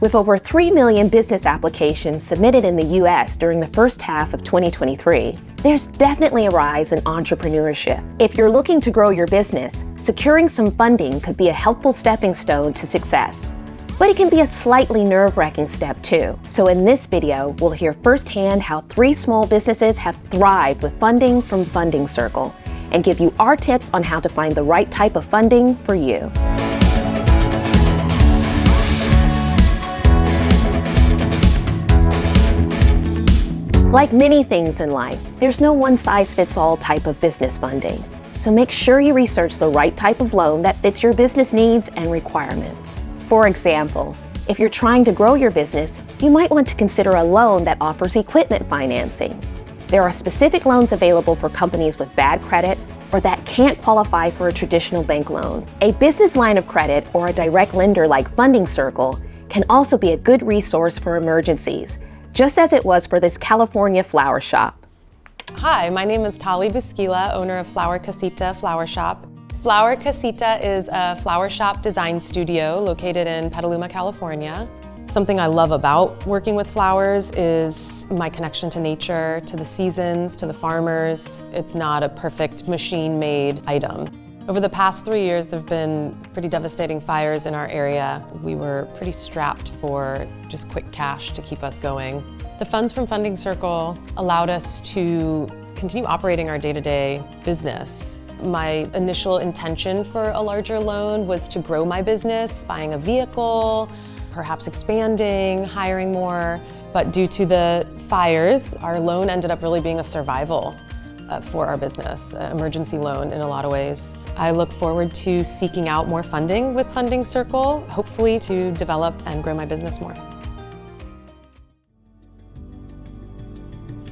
With over 3 million business applications submitted in the U.S. during the first half of 2023, there's definitely a rise in entrepreneurship. If you're looking to grow your business, securing some funding could be a helpful stepping stone to success. But it can be a slightly nerve-wracking step too. So in this video, we'll hear firsthand how 3 small businesses have thrived with funding from Funding Circle, and give you our tips on how to find the right type of funding for you. Like many things in life, there's no one-size-fits-all type of business funding. So make sure you research the right type of loan that fits your business needs and requirements. For example, if you're trying to grow your business, you might want to consider a loan that offers equipment financing. There are specific loans available for companies with bad credit or that can't qualify for a traditional bank loan. A business line of credit or a direct lender like Funding Circle can also be a good resource for emergencies, just as it was for this California flower shop. Hi, my name is Tali Busquila, owner of Flower Casita Flower Shop. Flower Casita is a flower shop design studio located in Petaluma, California. Something I love about working with flowers is my connection to nature, to the seasons, to the farmers. It's not a perfect machine-made item. Over the past 3 years, there have been pretty devastating fires in our area. We were pretty strapped for just quick cash to keep us going. The funds from Funding Circle allowed us to continue operating our day-to-day business. My initial intention for a larger loan was to grow my business, buying a vehicle, perhaps expanding, hiring more. But due to the fires, our loan ended up really being a survival for our business, an emergency loan in a lot of ways. I look forward to seeking out more funding with Funding Circle, hopefully to develop and grow my business more.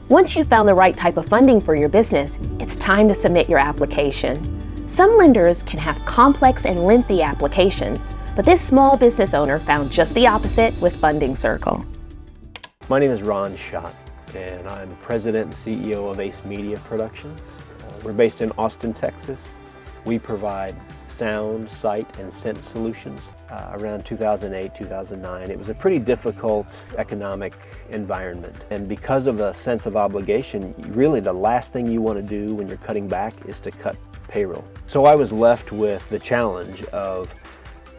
Once you've found the right type of funding for your business, it's time to submit your application. Some lenders can have complex and lengthy applications, but this small business owner found just the opposite with Funding Circle. My name is Ron Schott, and I'm president and CEO of Ace Media Productions. We're based in Austin, Texas. We provide sound, sight, and scent solutions. Around 2008, 2009, it was a pretty difficult economic environment. And because of a sense of obligation, really the last thing you want to do when you're cutting back is to cut payroll. So I was left with the challenge of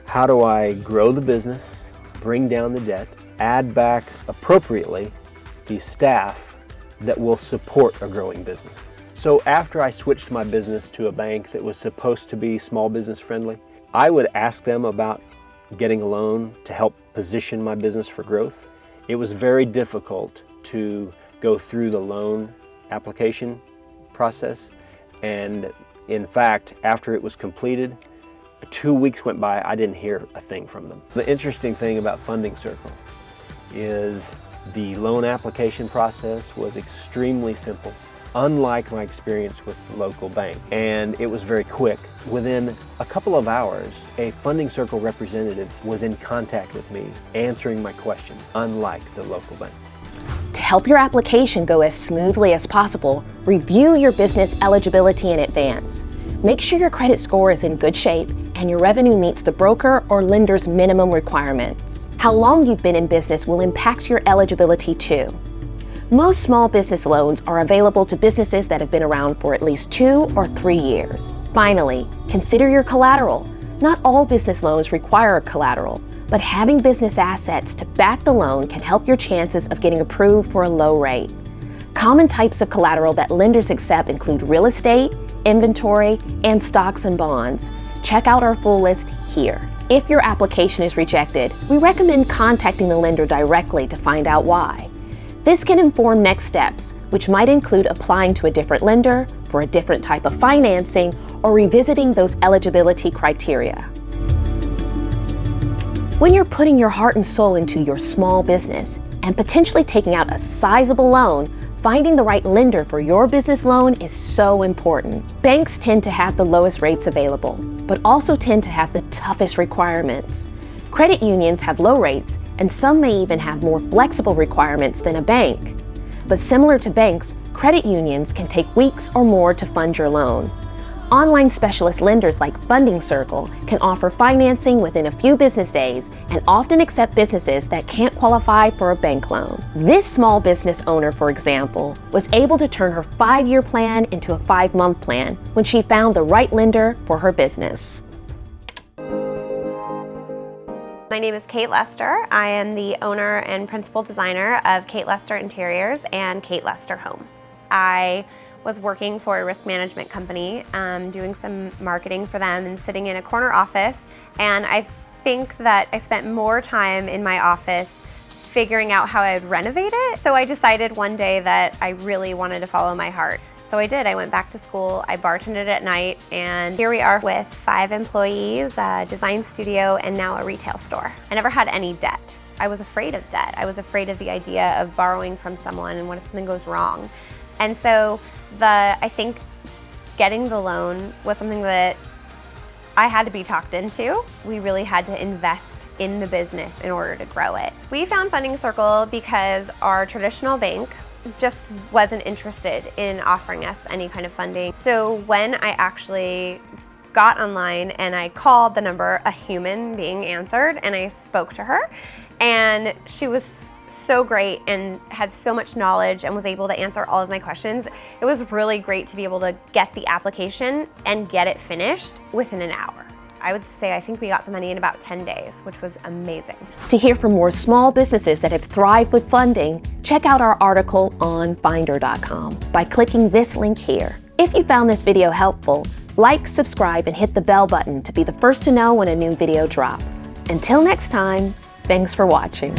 how do I grow the business, bring down the debt, add back appropriately the staff that will support a growing business. So after I switched my business to a bank that was supposed to be small business friendly, I would ask them about getting a loan to help position my business for growth. It was very difficult to go through the loan application process. And in fact, after it was completed, 2 weeks went by, I didn't hear a thing from them. The interesting thing about Funding Circle is the loan application process was extremely simple, unlike my experience with the local bank. And it was very quick. Within a couple of hours, a Funding Circle representative was in contact with me, answering my questions, unlike the local bank. To help your application go as smoothly as possible, review your business eligibility in advance. Make sure your credit score is in good shape and your revenue meets the broker or lender's minimum requirements. How long you've been in business will impact your eligibility too. Most small business loans are available to businesses that have been around for at least 2 or 3 years. Finally, consider your collateral. Not all business loans require collateral, but having business assets to back the loan can help your chances of getting approved for a low rate. Common types of collateral that lenders accept include real estate, inventory, and stocks and bonds. Check out our full list here. If your application is rejected, we recommend contacting the lender directly to find out why. This can inform next steps, which might include applying to a different lender for a different type of financing or revisiting those eligibility criteria. When you're putting your heart and soul into your small business and potentially taking out a sizable loan, finding the right lender for your business loan is so important. Banks tend to have the lowest rates available, but also tend to have the toughest requirements. Credit unions have low rates, and some may even have more flexible requirements than a bank. But similar to banks, credit unions can take weeks or more to fund your loan. Online specialist lenders like Funding Circle can offer financing within a few business days and often accept businesses that can't qualify for a bank loan. This small business owner, for example, was able to turn her 5-year plan into a 5-month plan when she found the right lender for her business. My name is Kate Lester. I am the owner and principal designer of Kate Lester Interiors and Kate Lester Home. I was working for a risk management company, doing some marketing for them and sitting in a corner office. And I think that I spent more time in my office figuring out how I would renovate it. So I decided one day that I really wanted to follow my heart. So I did. I went back to school, I bartended at night, and here we are with 5 employees, a design studio, and now a retail store. I never had any debt. I was afraid of debt. I was afraid of the idea of borrowing from someone and what if something goes wrong. And so I think getting the loan was something that I had to be talked into. We really had to invest in the business in order to grow it. We found Funding Circle because our traditional bank just wasn't interested in offering us any kind of funding. So when I actually got online and I called the number, a human being answered, and I spoke to her, and she was so great and had so much knowledge and was able to answer all of my questions. It was really great to be able to get the application and get it finished within an hour. I would say I think we got the money in about 10 days, which was amazing. To hear from more small businesses that have thrived with funding, check out our article on Finder.com by clicking this link here. If you found this video helpful, like, subscribe, and hit the bell button to be the first to know when a new video drops. Until next time, thanks for watching.